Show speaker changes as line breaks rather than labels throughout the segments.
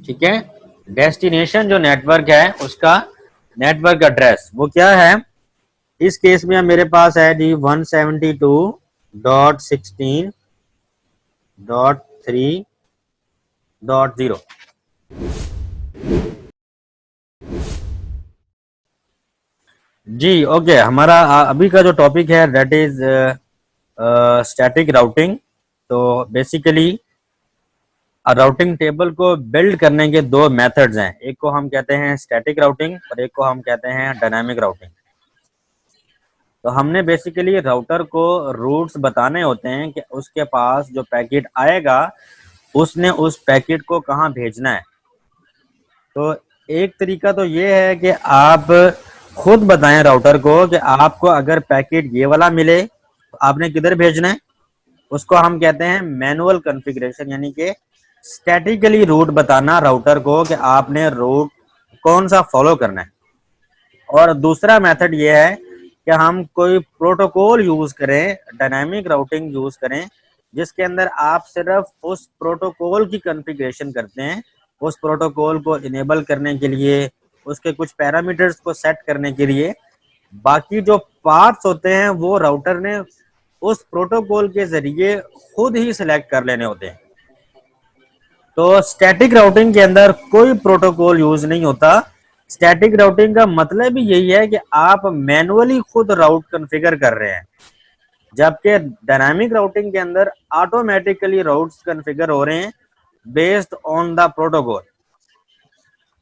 ठीक है। डेस्टिनेशन जो नेटवर्क है उसका नेटवर्क एड्रेस वो क्या है, इस केस में मेरे पास है जी 172.16.3.0। जी ओके, हमारा अभी का जो टॉपिक है दैट इज स्टैटिक राउटिंग। तो बेसिकली राउटिंग टेबल को बिल्ड करने के दो मेथड्स हैं, एक को हम कहते हैं स्टैटिक राउटिंग और एक को हम कहते हैं डायनामिक राउटिंग। तो हमने बेसिकली राउटर को रूट्स बताने होते हैं कि उसके पास जो पैकेट आएगा उसने उस पैकेट को कहाँ भेजना है। तो एक तरीका तो ये है कि आप खुद बताएं राउटर को कि आपको अगर पैकेट ये वाला मिले तो आपने किधर भेजना है। उसको हम कहते हैं मैनुअल कॉन्फ़िगरेशन, यानी कि स्टैटिकली रूट बताना राउटर को कि आपने रूट कौन सा फॉलो करना है। और दूसरा मेथड ये है कि हम कोई प्रोटोकॉल यूज करें, डायनामिक राउटिंग यूज करें, जिसके अंदर आप सिर्फ उस प्रोटोकॉल की कॉन्फ़िगरेशन करते हैं, उस प्रोटोकॉल को इनेबल करने के लिए, उसके कुछ पैरामीटर्स को सेट करने के लिए। बाकी जो पाथ्स होते हैं वो राउटर ने उस प्रोटोकॉल के जरिए खुद ही सिलेक्ट कर लेने होते हैं। तो स्टैटिक राउटिंग के अंदर कोई प्रोटोकॉल यूज नहीं होता। स्टैटिक राउटिंग का मतलब ही यही है कि आप मैनुअली खुद राउट कॉन्फ़िगर कर रहे हैं, जबकि डायनामिक राउटिंग के अंदर ऑटोमेटिकली राउट्स कॉन्फ़िगर हो रहे हैं बेस्ड ऑन द प्रोटोकॉल।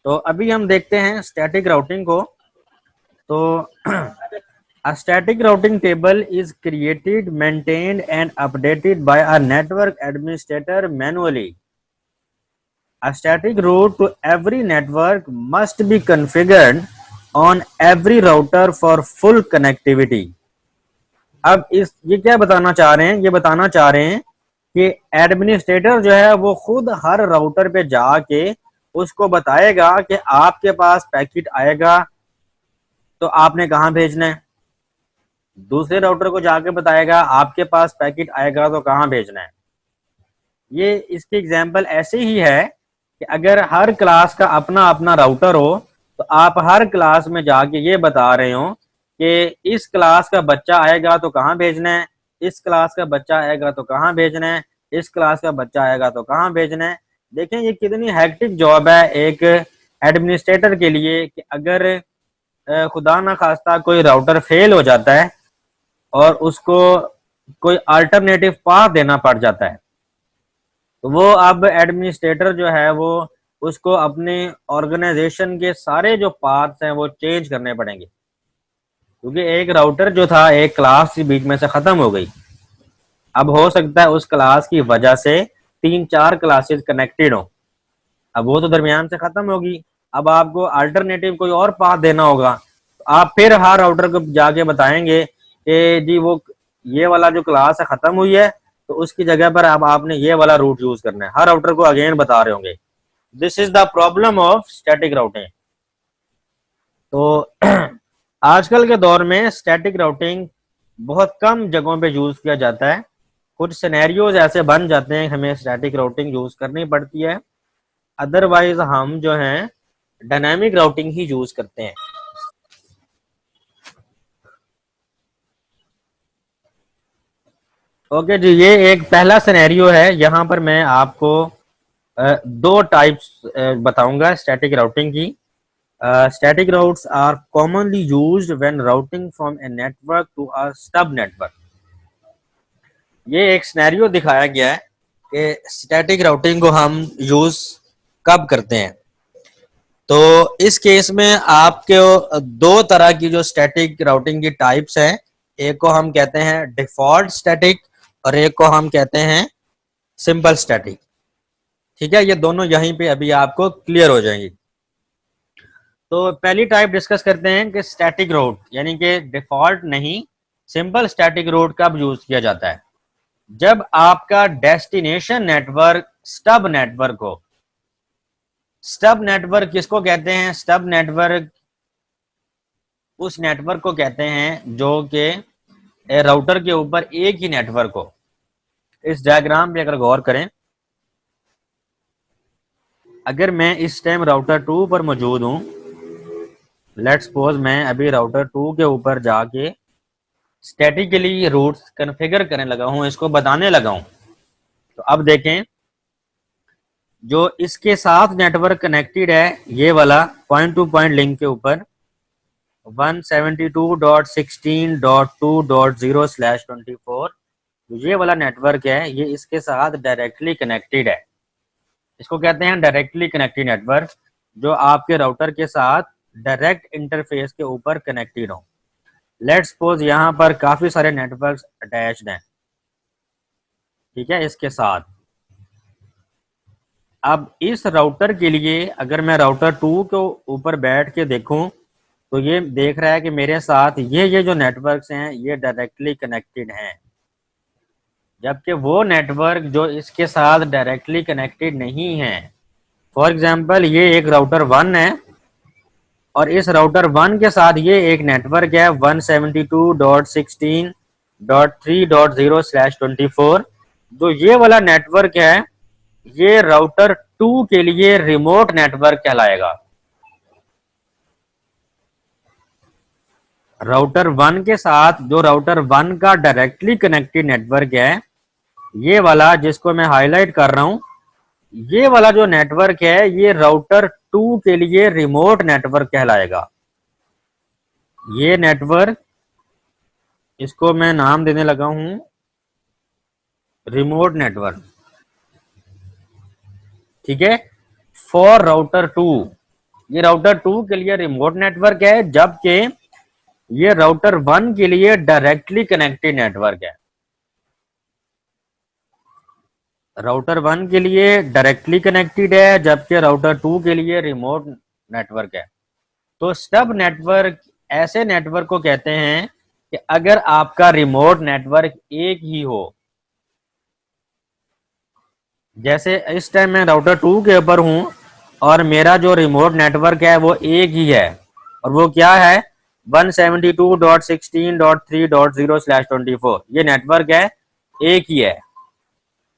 तो अभी हम देखते हैं स्टैटिक राउटिंग को। तो a static routing table is created, maintained and updated by a network administrator manually. A static route to every network must be configured on every router for full connectivity. अब ये क्या बताना चाह रहे हैं, ये बताना चाह रहे हैं कि एडमिनिस्ट्रेटर जो है वो खुद हर राउटर पे जाके उसको बताएगा कि आपके पास पैकेट आएगा तो आपने कहाँ भेजना है, दूसरे राउटर को जाके बताएगा आपके पास पैकेट आएगा तो कहाँ भेजना है। ये इसकी एग्जांपल ऐसे ही है कि अगर हर क्लास का अपना अपना राउटर हो तो आप हर क्लास में जाके ये बता रहे हो कि इस क्लास का बच्चा आएगा तो कहाँ भेजना है, इस क्लास का बच्चा आएगा तो कहाँ भेजना है, इस क्लास का बच्चा आएगा तो कहाँ भेजना है। देखें ये कितनी हेक्टिक जॉब है एक एडमिनिस्ट्रेटर के लिए कि अगर खुदा ना खास्ता कोई राउटर फेल हो जाता है और उसको कोई अल्टरनेटिव पाथ देना पड़ जाता है, तो वो अब एडमिनिस्ट्रेटर जो है वो उसको अपने ऑर्गेनाइजेशन के सारे जो पाथ्स हैं वो चेंज करने पड़ेंगे, क्योंकि एक राउटर जो था एक क्लास के बीच में से खत्म हो गई। अब हो सकता है उस क्लास की वजह से 3-4 क्लासेस कनेक्टेड हो, अब वो तो दरमियान से खत्म होगी। अब आपको अल्टरनेटिव कोई और पाथ देना होगा, तो आप फिर हर राउटर को जाके बताएंगे कि जी वो ये वाला जो क्लास है खत्म हुई है तो उसकी जगह पर अब आपने ये वाला रूट यूज करना है, हर राउटर को अगेन बता रहे होंगे। This is the problem of static routing. तो आजकल के दौर में स्टैटिक राउटिंग बहुत कम जगहों पे यूज किया जाता है, कुछ सिनेरियोज ऐसे बन जाते हैं हमें स्टैटिक राउटिंग यूज करनी पड़ती है, अदरवाइज हम जो है डायनामिक राउटिंग ही यूज करते हैं। ओके जी, ये एक पहला सिनेरियो है, यहाँ पर मैं आपको दो टाइप्स बताऊंगा स्टैटिक राउटिंग की। Static routes are commonly used when routing from a network to a stub network. ये एक सिनेरियो दिखाया गया है कि स्टैटिक राउटिंग को हम यूज कब करते हैं। तो इस केस में आपके दो तरह की जो स्टैटिक राउटिंग की टाइप्स हैं, एक को हम कहते हैं डिफॉल्ट स्टैटिक और एक को हम कहते हैं सिंपल स्टैटिक। ठीक है, ये दोनों यहीं पे अभी आपको क्लियर हो जाएंगी। तो पहली टाइप डिस्कस करते हैं कि स्टैटिक रूट, यानी कि डिफॉल्ट नहीं सिंपल स्टैटिक रूट कब यूज किया जाता है। जब आपका डेस्टिनेशन नेटवर्क स्टब नेटवर्क हो। स्टब नेटवर्क किसको कहते हैं, स्टब नेटवर्क उस नेटवर्क को कहते हैं जो कि राउटर के ऊपर एक ही नेटवर्क हो। इस डायग्राम पे अगर गौर करें अगर मैं इस टाइम राउटर 2 पर मौजूद हूँ, लेट्स सपोज मैं अभी राउटर 2 के ऊपर जाके स्टैटिकली रूट्स कॉन्फ़िगर करने लगा हूँ, इसको बताने लगा हूँ। तो अब देखें, जो इसके साथ नेटवर्क कनेक्टेड है ये वाला पॉइंट टू पॉइंट लिंक के ऊपर 172.16.2.0/24, ये वाला नेटवर्क है, ये इसके साथ डायरेक्टली कनेक्टेड है। इसको कहते हैं डायरेक्टली कनेक्टेड नेटवर्क, जो आपके राउटर के साथ डायरेक्ट इंटरफेस के ऊपर कनेक्टेड हो। लेट्स सपोज यहाँ पर काफी सारे नेटवर्क्स अटैच्ड हैं, ठीक है, इसके साथ। अब इस राउटर के लिए अगर मैं राउटर 2 के ऊपर बैठ के देखूं तो ये देख रहा है कि मेरे साथ ये जो नेटवर्क्स हैं ये डायरेक्टली कनेक्टेड हैं, जबकि वो नेटवर्क जो इसके साथ डायरेक्टली कनेक्टेड नहीं है, फॉर एग्जांपल ये एक राउटर 1 है और इस राउटर 1 के साथ ये एक नेटवर्क है 172.16.3.0/24, जो ये वाला नेटवर्क है ये राउटर 2 के लिए रिमोट नेटवर्क कहलाएगा। राउटर 1 के साथ जो राउटर 1 का डायरेक्टली कनेक्टेड नेटवर्क है, ये वाला जिसको मैं हाईलाइट कर रहा हूं, ये वाला जो नेटवर्क है ये राउटर 2 के लिए रिमोट नेटवर्क कहलाएगा। ये नेटवर्क, इसको मैं नाम देने लगा हूं रिमोट नेटवर्क, ठीक है, फॉर राउटर 2। ये राउटर 2 के लिए रिमोट नेटवर्क है, जबकि ये राउटर 1 के लिए डायरेक्टली कनेक्टेड नेटवर्क है। राउटर 1 के लिए डायरेक्टली कनेक्टेड है, जबकि राउटर 2 के लिए रिमोट नेटवर्क है। तो स्टब नेटवर्क ऐसे नेटवर्क को कहते हैं कि अगर आपका रिमोट नेटवर्क एक ही हो, जैसे इस टाइम मैं राउटर 2 के ऊपर हूं और मेरा जो रिमोट नेटवर्क है वो एक ही है, और वो क्या है 172.16.3.0/24, ये नेटवर्क है, एक ही है।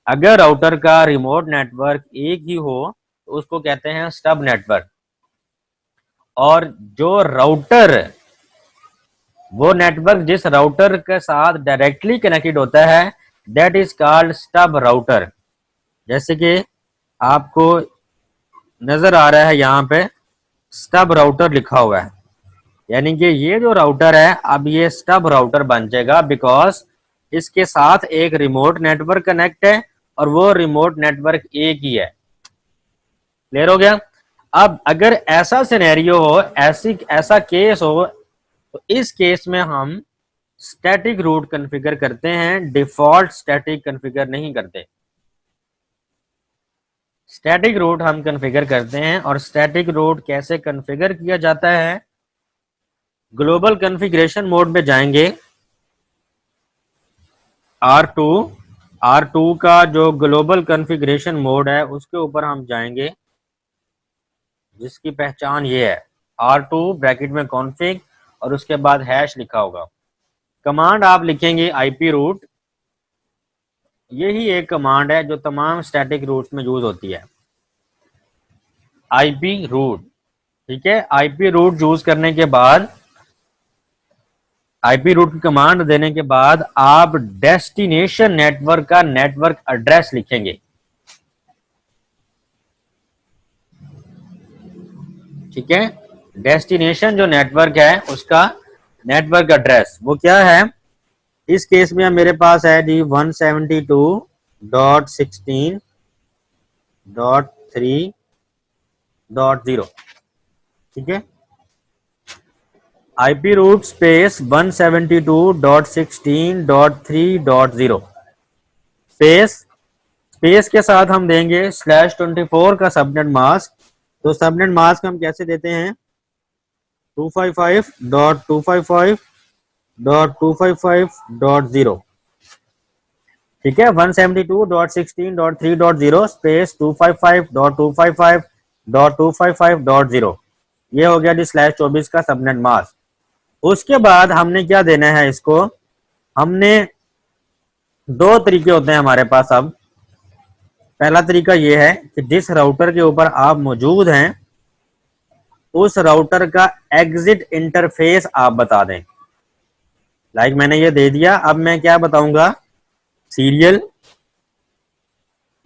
अगर राउटर का रिमोट नेटवर्क एक ही हो तो उसको कहते हैं स्टब नेटवर्क, और जो राउटर, वो नेटवर्क जिस राउटर के साथ डायरेक्टली कनेक्टेड होता है that is called stub router. जैसे कि आपको नजर आ रहा है यहाँ पे स्टब राउटर लिखा हुआ है, यानी कि ये जो राउटर है अब ये स्टब राउटर बन जाएगा, बिकॉज इसके साथ एक रिमोट नेटवर्क कनेक्ट है और वो रिमोट नेटवर्क एक ही है। क्लियर हो गया? अब अगर ऐसा सिनेरियो हो, ऐसा केस हो, तो इस केस में हम स्टैटिक रूट कॉन्फ़िगर करते हैं, डिफॉल्ट स्टैटिक कॉन्फ़िगर नहीं करते। स्टैटिक रूट हम कॉन्फ़िगर करते हैं, और स्टैटिक रूट कैसे कॉन्फ़िगर किया जाता है, ग्लोबल कॉन्फ़िगरेशन मोड में जाएंगे, R2 का जो ग्लोबल कॉन्फ़िगरेशन मोड है उसके ऊपर हम जाएंगे, जिसकी पहचान ये है R2 ब्रैकेट में कॉन्फ़िग और उसके बाद हैश लिखा होगा। कमांड आप लिखेंगे IP रूट, यही एक कमांड है जो तमाम स्टैटिक रूट्स में यूज होती है, IP रूट। ठीक है, IP रूट यूज करने के बाद, IP रूट की कमांड देने के बाद आप डेस्टिनेशन नेटवर्क का नेटवर्क एड्रेस लिखेंगे। ठीक है, डेस्टिनेशन जो नेटवर्क है उसका नेटवर्क एड्रेस वो क्या है, इस केस में मेरे पास है जी 172.16.3.0। ठीक है, IP रूट स्पेस 172.16.3.0 स्पेस के साथ हम देंगे /24 का सबनेट मास्क। तो सबनेट मास्क हम कैसे देते हैं 255.255.255.0। ठीक है, 172.16.3.0 स्पेस 255.255.255.0, ये हो गया जी /24 का सबनेट मास्क। उसके बाद हमने क्या देना है इसको, हमने दो तरीके होते हैं हमारे पास। अब पहला तरीका ये है कि जिस राउटर के ऊपर आप मौजूद हैं उस राउटर का एग्जिट इंटरफेस आप बता दें। लाइक मैंने ये दे दिया, अब मैं क्या बताऊंगा, सीरियल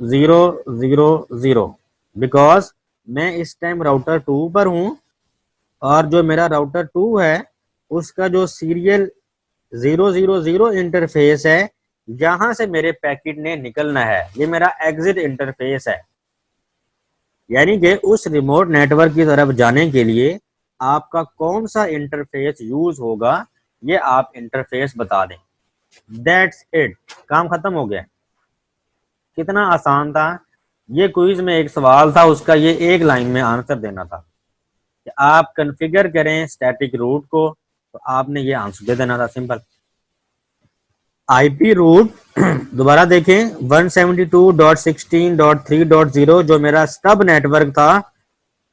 000, बिकॉज मैं इस टाइम राउटर 2 पर हूं और जो मेरा राउटर 2 है उसका जो सीरियल 000 इंटरफेस है, जहां से मेरे पैकेट ने निकलना है, ये मेरा एग्जिट इंटरफेस है। यानी कि उस रिमोट नेटवर्क की तरफ जाने के लिए आपका कौन सा इंटरफेस यूज होगा, ये आप इंटरफेस बता दें। दैट्स इट, काम खत्म हो गया। कितना आसान था। ये क्विज में एक सवाल था, उसका ये एक लाइन में आंसर देना था कि आप कॉन्फ़िगर करें स्टैटिक रूट को, तो आपने ये आंसर दे देना था, सिंपल। आईपी रूट दोबारा देखें, 172.16.3.0 जो मेरा स्टब नेटवर्क था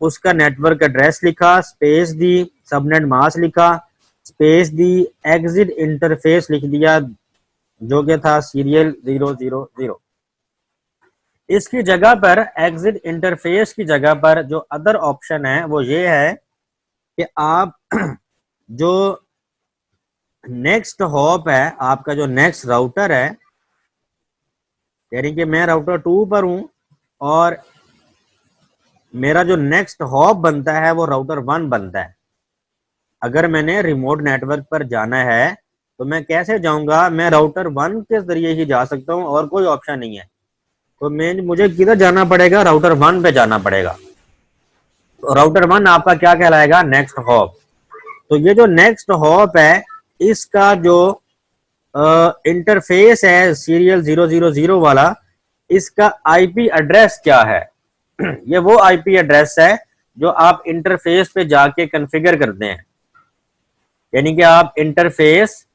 उसका नेटवर्क एड्रेस लिखा, स्पेस दी, सबनेट मास्क लिखा, स्पेस दी, एग्जिट इंटरफेस लिख दिया जो कि था सीरियल 000। इसकी जगह पर, एग्जिट इंटरफेस की जगह पर जो अदर ऑप्शन है वो ये है कि आप जो नेक्स्ट हॉप है, आपका जो नेक्स्ट राउटर है, यानी कि मैं राउटर 2 पर हूं और मेरा जो नेक्स्ट हॉप बनता है वो राउटर 1 बनता है। अगर मैंने रिमोट नेटवर्क पर जाना है तो मैं कैसे जाऊंगा, मैं राउटर 1 के जरिए ही जा सकता हूं और कोई ऑप्शन नहीं है। तो मुझे किधर जाना पड़ेगा, राउटर 1 पे जाना पड़ेगा। तो राउटर 1 आपका क्या कहलाएगा, नेक्स्ट हॉप। तो ये जो नेक्स्ट हॉप है इसका जो इंटरफेस है सीरियल 000 वाला, इसका आईपी एड्रेस क्या है ये वो आईपी एड्रेस है जो आप इंटरफेस पे जाके कॉन्फ़िगर करते हैं। यानी कि आप इंटरफेस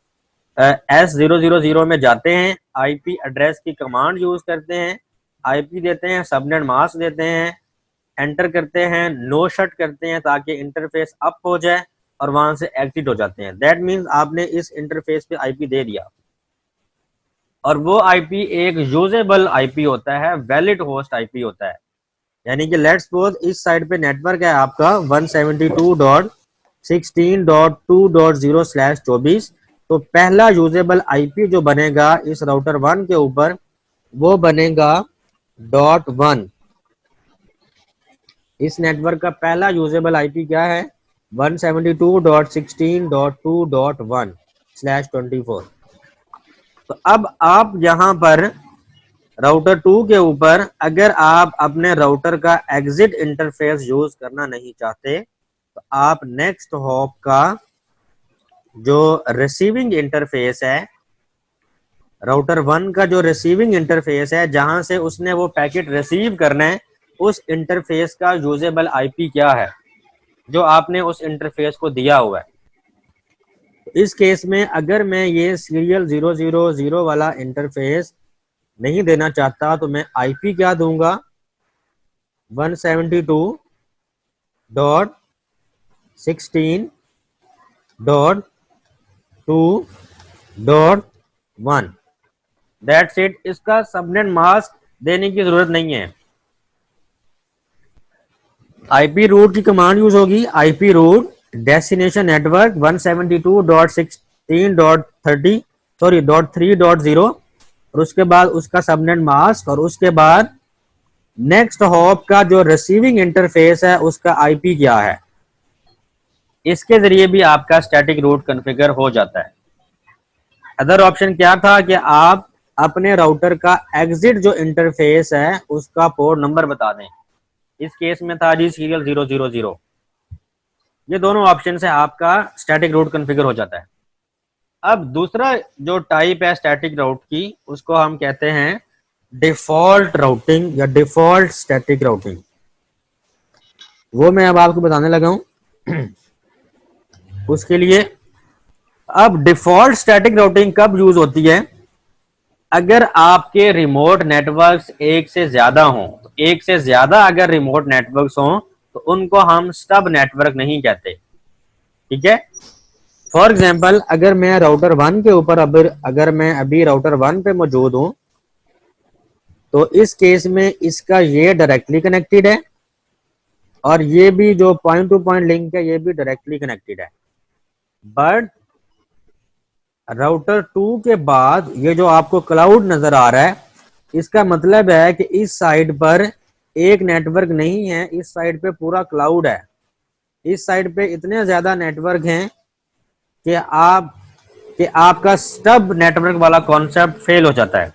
S000 में जाते हैं, आईपी एड्रेस की कमांड यूज करते हैं, आईपी देते हैं, सबनेट मास्क देते हैं, एंटर करते हैं, नो शट करते हैं ताकि इंटरफेस अप हो जाए और वहां से एग्जिट हो जाते हैं। दैट मीन्स आपने इस इंटरफेस पे आईपी दे दिया और वो आईपी एक यूजेबल आईपी होता है, वैलिड होस्ट आईपी होता है। यानी कि लेट्स सपोज इस साइड पे नेटवर्क है आपका 172.16.2.0/24, तो पहला यूजेबल आईपी जो बनेगा इस राउटर 1 के ऊपर वो बनेगा .1। इस नेटवर्क का पहला यूजेबल आईपी क्या है, 172.16.2.1/24। तो अब आप यहाँ पर राउटर 2 के ऊपर अगर आप अपने राउटर का एग्जिट इंटरफेस यूज करना नहीं चाहते तो आप नेक्स्ट हॉप का जो रिसीविंग इंटरफेस है, राउटर 1 का जो रिसीविंग इंटरफेस है जहां से उसने वो पैकेट रिसीव करना है, उस इंटरफेस का यूजेबल आईपी क्या है जो आपने उस इंटरफेस को दिया हुआ है। इस केस में अगर मैं ये सीरियल 000 वाला इंटरफेस नहीं देना चाहता तो मैं आईपी क्या दूंगा, 172.16.2.1। That's it. इसका सबनेट मास्क देने की जरूरत नहीं है। आईपी रूट की कमांड यूज होगी, आईपी रूट डेस्टिनेशन नेटवर्क 172.16.3.0 और उसके बाद उसका सबनेट मास्क और उसके बाद नेक्स्ट हॉप का जो रिसीविंग इंटरफेस है उसका आईपी क्या है। इसके जरिए भी आपका स्टैटिक रूट कॉन्फ़िगर हो जाता है। अदर ऑप्शन क्या था कि आप अपने राउटर का एग्जिट जो इंटरफेस है उसका पोर्ट नंबर बता दें। इस केस में था जी सीरियल 000। ये दोनों ऑप्शन से आपका स्टैटिक रूट कॉन्फ़िगर हो जाता है। अब दूसरा जो टाइप है स्टैटिक रूट की उसको हम कहते हैं डिफॉल्ट राउटिंग या डिफॉल्ट स्टैटिक राउटिंग। वो मैं अब आपको बताने लगा हूं। उसके लिए अब डिफॉल्ट स्टैटिक राउटिंग कब यूज होती है, अगर आपके रिमोट नेटवर्क्स एक से ज्यादा हों। तो एक से ज्यादा अगर रिमोट नेटवर्क्स हों तो उनको हम स्टब नेटवर्क नहीं कहते, ठीक है। फॉर एग्जाम्पल अगर मैं राउटर 1 के ऊपर अगर मैं अभी राउटर 1 पे मौजूद हूं तो इस केस में इसका ये डायरेक्टली कनेक्टेड है और ये भी जो पॉइंट टू पॉइंट लिंक है ये भी डायरेक्टली कनेक्टेड है। बट राउटर 2 के बाद ये जो आपको क्लाउड नजर आ रहा है, इसका मतलब है कि इस साइड पर एक नेटवर्क नहीं है, इस साइड पे पूरा क्लाउड है। इस साइड पे इतने ज्यादा नेटवर्क हैं कि आपका स्टब नेटवर्क वाला कॉन्सेप्ट फेल हो जाता है।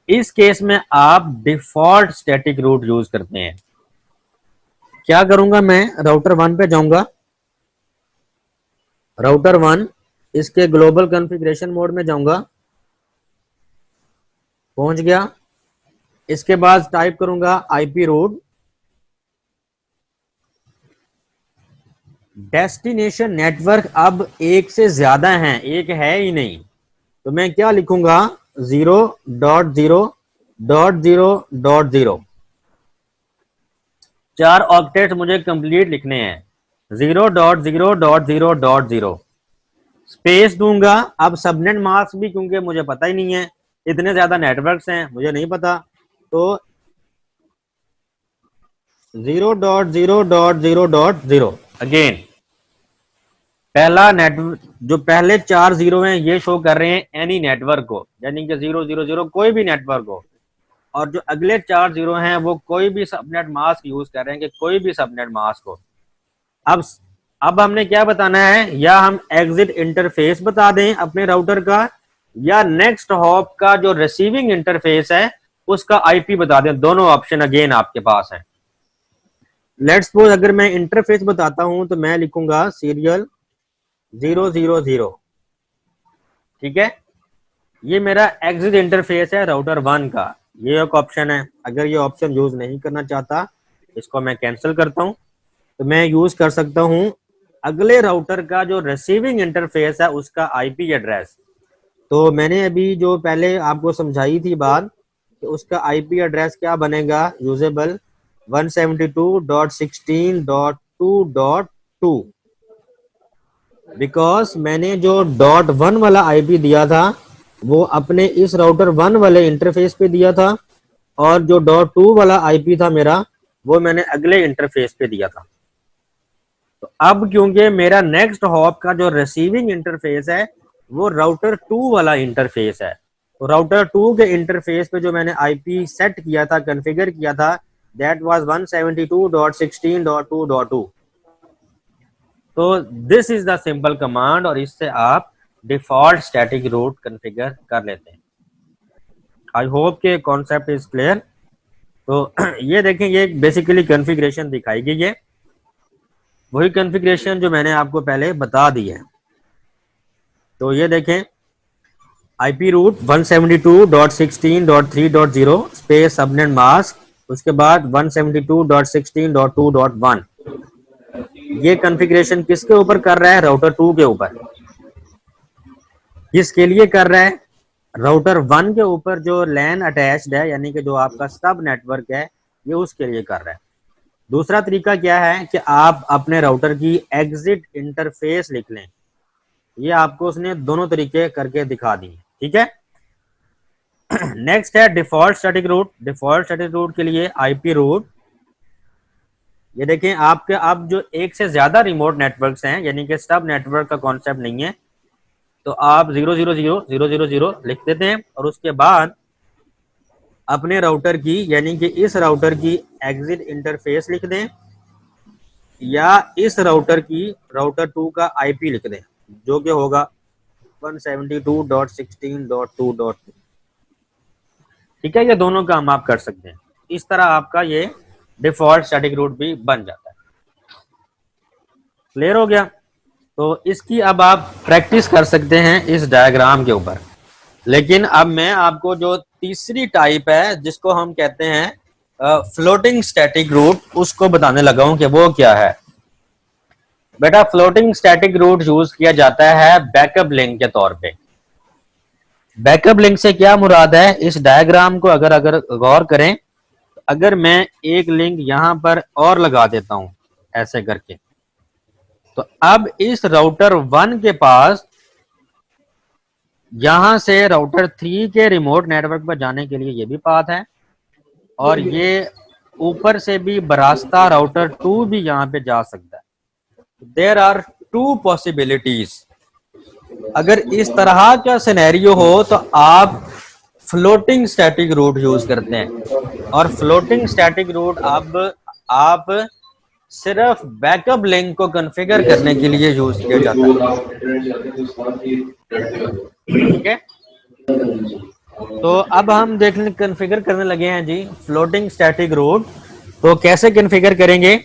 इस केस में आप डिफॉल्ट स्टैटिक रूट यूज करते हैं। क्या करूंगा, मैं राउटर 1 पे जाऊंगा, राउटर 1 इसके ग्लोबल कॉन्फ़िगरेशन मोड में जाऊंगा, पहुंच गया। इसके बाद टाइप करूंगा आईपी रूट। डेस्टिनेशन नेटवर्क अब एक से ज्यादा हैं, एक है ही नहीं, तो मैं क्या लिखूंगा 0.0.0.0। 4 ऑक्टेट मुझे कंप्लीट लिखने हैं। 0.0.0.0 स्पेस दूंगा। अब सबनेट मास्क भी क्योंकि मुझे पता ही नहीं है, इतने ज्यादा नेटवर्क्स हैं मुझे नहीं पता, तो 0.0.0.0 अगेन पहला नेटवर्क, जो पहले 4 जीरो हैं ये शो कर रहे हैं एनी नेटवर्क को, यानी कि 000 कोई भी नेटवर्क हो, और जो अगले 4 जीरो हैं वो कोई भी सबनेट मास्क यूज कर रहे हैं कि कोई भी सबनेट मास्क हो। अब हमने क्या बताना है, या हम एग्जिट इंटरफेस बता दें अपने राउटर का, या नेक्स्ट हॉप का जो रिसीविंग इंटरफेस है उसका आईपी बता दें। दोनों ऑप्शन अगेन आपके पास हैं। लेट्स सपोज अगर मैं इंटरफेस बताता हूं तो मैं लिखूंगा सीरियल 000, ठीक है। ये मेरा एग्जिट इंटरफेस है राउटर 1 का, ये एक ऑप्शन है। अगर ये ऑप्शन यूज नहीं करना चाहता, इसको मैं कैंसिल करता हूं, तो मैं यूज कर सकता हूं अगले राउटर का जो रिसीविंग इंटरफेस है उसका आईपी एड्रेस। तो मैंने अभी जो पहले आपको समझाई थी बात कि उसका आईपी एड्रेस क्या बनेगा, यूजेबल 172.16.2.2, बिकॉज मैंने जो .1 वाला आईपी दिया था वो अपने इस राउटर 1 वाले इंटरफेस पे दिया था, और जो .2 वाला आईपी था मेरा वो मैंने अगले इंटरफेस पे दिया था। तो अब क्योंकि मेरा नेक्स्ट हॉप का जो रिसीविंग इंटरफेस है वो राउटर 2 वाला इंटरफेस है, तो राउटर 2 के इंटरफेस पे जो मैंने आईपी सेट किया था, कॉन्फ़िगर किया था, दैट वाज 172.16.2.2। तो this is the simple command, और इससे आप डिफॉल्ट स्टैटिक रूट कॉन्फ़िगर कर लेते हैं। आई होप के कॉन्सेप्ट इज क्लियर। तो ये देखें, ये बेसिकली कॉन्फ़िगरेशन दिखाई गई है, वही कॉन्फ़िगरेशन जो मैंने आपको पहले बता दी है। तो ये देखें IP root 172.16.3.0 space subnet mask, उसके बाद 172.16.2.1। ये कॉन्फ़िगरेशन किसके ऊपर कर रहा है, राउटर 2 के ऊपर। किसके लिए कर रहा है, राउटर 1 के ऊपर जो लैन अटैच्ड है, यानी कि जो आपका सब नेटवर्क है, ये उसके लिए कर रहा है। दूसरा तरीका क्या है कि आप अपने राउटर की एग्जिट इंटरफेस लिख लें। ये आपको उसने दोनों तरीके करके दिखा दिए, ठीक है। नेक्स्ट है default static route. Default static route के लिए आईपी रूट, ये देखें आपके अब जो एक से ज्यादा रिमोट नेटवर्क्स हैं, यानी कि सब नेटवर्क का कॉन्सेप्ट नहीं है, तो आप 000.0.0 लिख देते हैं, और उसके बाद अपने राउटर की, यानी कि इस राउटर की एग्जिट इंटरफेस लिख दें, या इस राउटर की राउटर 2 का आईपी लिख दें, जो कि होगा 172.16.2.2। ठीक है, ये दोनों काम आप कर सकते हैं। इस तरह आपका ये डिफॉल्ट स्टैटिक रूट भी बन जाता है। क्लियर हो गया। तो इसकी अब आप प्रैक्टिस कर सकते हैं इस डायग्राम के ऊपर। लेकिन अब मैं आपको जो तीसरी टाइप है जिसको हम कहते हैं फ्लोटिंग स्टैटिक रूट, उसको बताने लगा हूं कि वो क्या है। बेटा फ्लोटिंग स्टैटिक रूट यूज किया जाता है बैकअप लिंक के तौर पे। बैकअप लिंक से क्या मुराद है, इस डायग्राम को अगर गौर करें, अगर मैं एक लिंक यहां पर और लगा देता हूं ऐसे करके, तो अब इस राउटर 1 के पास यहां से राउटर 3 के रिमोट नेटवर्क पर जाने के लिए ये भी पाथ है, और ये ऊपर से भी बरास्ता राउटर 2 भी यहाँ पे जा सकता है। There are 2 possibilities. अगर इस तरह का सिनेरियो हो तो आप फ्लोटिंग स्टैटिक रूट यूज करते हैं, और फ्लोटिंग स्टैटिक रूट अब आप सिर्फ बैकअप लिंक को कॉन्फ़िगर करने के लिए यूज किया जाता है। ठीक है, तो अब हम देखने कॉन्फ़िगर करने लगे हैं जी फ्लोटिंग स्टैटिक रूट। तो कैसे कॉन्फ़िगर करेंगे?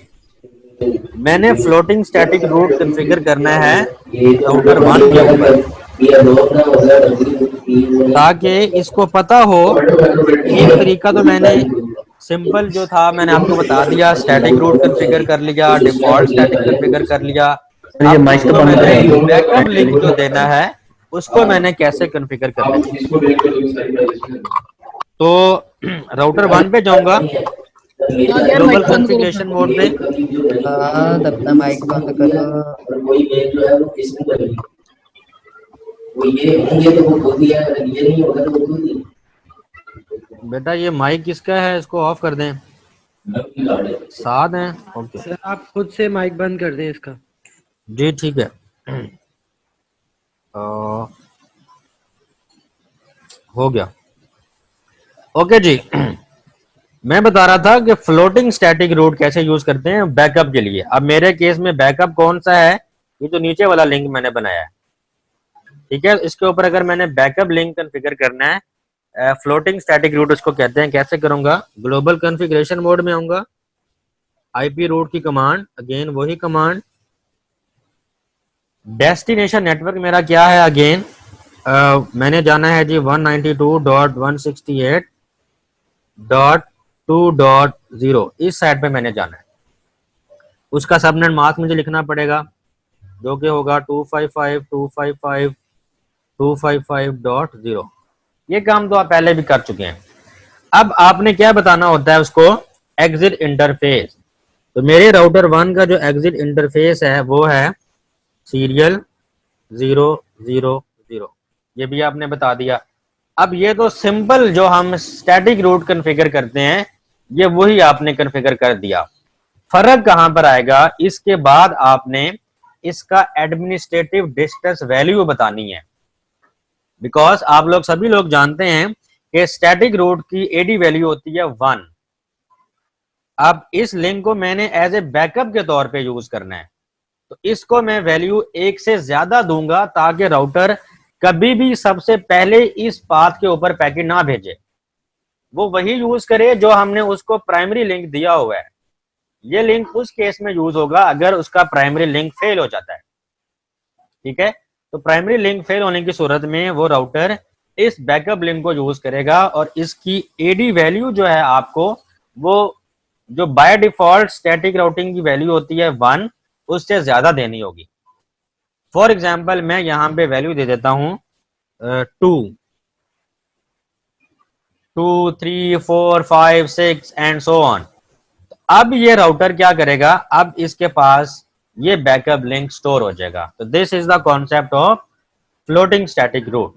मैंने फ्लोटिंग स्टैटिक रूट कॉन्फ़िगर करना है राउटर 1 के ऊपर, ताकि इसको पता हो। एक तरीका तो मैंने सिंपल जो था मैंने आपको बता दिया, स्टैटिक रूट कॉन्फ़िगर कर लिया, डिफॉल्ट स्टैटिक कॉन्फ़िगर कर लिया। अब इसको मैंने बैकअप लिंक जो देना है उसको मैंने कैसे कॉन्फ़िगर करना है। तो राउटर 1 पे जाऊंगा,
हाँ यार
ग्लोबल
माइक बंद करो
कॉन्फ़िगरेशन मोड पे।
हाँ तब तक माइक बंद करो।
बेटा ये माइक किसका है, इसको ऑफ कर दें। साथ हैं, ओके
सर आप खुद से माइक बंद कर दें इसका।
जी ठीक है। हो गया, ओके जी। मैं बता रहा था कि फ्लोटिंग स्टैटिक रूट कैसे यूज करते हैं बैकअप के लिए। अब मेरे केस में बैकअप कौन सा है, ये जो नीचे वाला लिंक मैंने बनाया है, ठीक है। इसके ऊपर अगर मैंने बैकअप लिंक कॉन्फ़िगर करना है, फ्लोटिंग स्टैटिक रूट उसको कहते हैं। कैसे करूंगा? ग्लोबल कॉन्फ़िगरेशन मोड में आऊंगा, आईपी रूट की कमांड, अगेन वही कमांड। डेस्टिनेशन नेटवर्क मेरा क्या है, अगेन मैंने जाना है जी 192.168.2.0, इस साइड पे मैंने जाना है। उसका सबनेट मास्क मुझे लिखना पड़ेगा, जो कि होगा 255.255.255.0। ये काम तो आप पहले भी कर चुके हैं। अब आपने क्या बताना होता है उसको, एग्जिट इंटरफेस। तो मेरे राउटर 1 का जो एग्जिट इंटरफेस है वो है सीरियल 000, ये भी आपने बता दिया। अब ये तो सिंपल जो हम स्टैटिक रूट कॉन्फ़िगर करते हैं ये वही आपने कॉन्फ़िगर कर दिया। फर्क कहां पर आएगा, इसके बाद आपने इसका एडमिनिस्ट्रेटिव डिस्टेंस वैल्यू बतानी है। बिकॉज आप लोग सभी लोग जानते हैं कि स्टैटिक रूट की एडी वैल्यू होती है 1। अब इस लिंक को मैंने एज ए बैकअप के तौर पे यूज करना है, तो इसको मैं वैल्यू 1 से ज्यादा दूंगा ताकि राउटर कभी भी सबसे पहले इस पाथ के ऊपर पैकेट ना भेजे, वो वही यूज करे जो हमने उसको प्राइमरी लिंक दिया हुआ है। ये लिंक उस केस में यूज होगा अगर उसका प्राइमरी लिंक फेल हो जाता है, ठीक है। तो प्राइमरी लिंक फेल होने की सूरत में वो राउटर इस बैकअप लिंक को यूज करेगा, और इसकी एडी वैल्यू जो है आपको, वो जो बाय डिफॉल्ट स्टैटिक राउटिंग की वैल्यू होती है 1, उससे ज्यादा देनी होगी। फॉर एग्जाम्पल मैं यहां पे वैल्यू दे देता हूं 2, 2, 3, 4, 5, 6 एंड सो ऑन। अब ये राउटर क्या करेगा, अब इसके पास ये बैकअप लिंक स्टोर हो जाएगा। तो this is the concept of floating static root.